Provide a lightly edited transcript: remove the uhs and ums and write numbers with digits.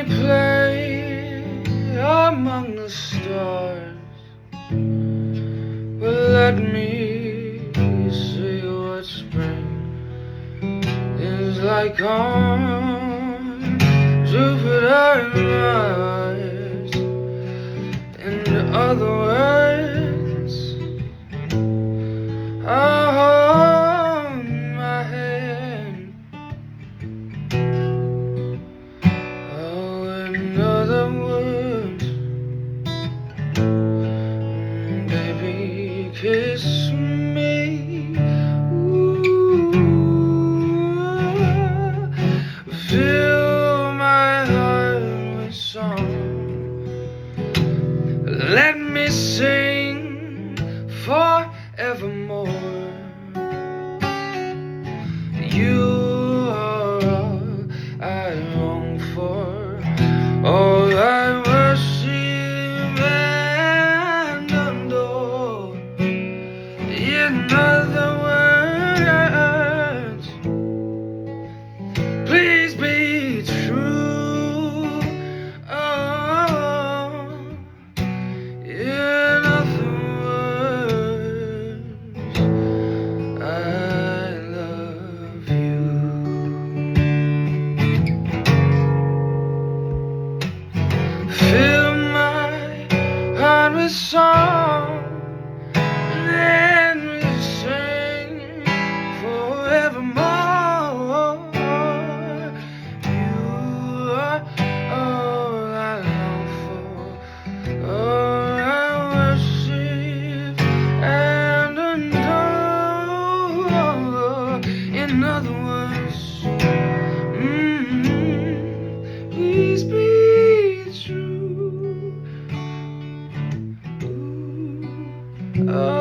play among the stars, but let me see what spring is like on Jupiter and Mars. In other words, I'll hold my hand. Oh, in other words, baby, kiss me. Ooh, fill my heart with song. Let me sing forevermore. You are all I long for, all I worship and adore. In other words, please be true. Oh, in other words, I love you. Fill my heart with song, and let me sing forevermore. You are all I long for, all I worship and adore. In other words, please be true. Ooh, oh.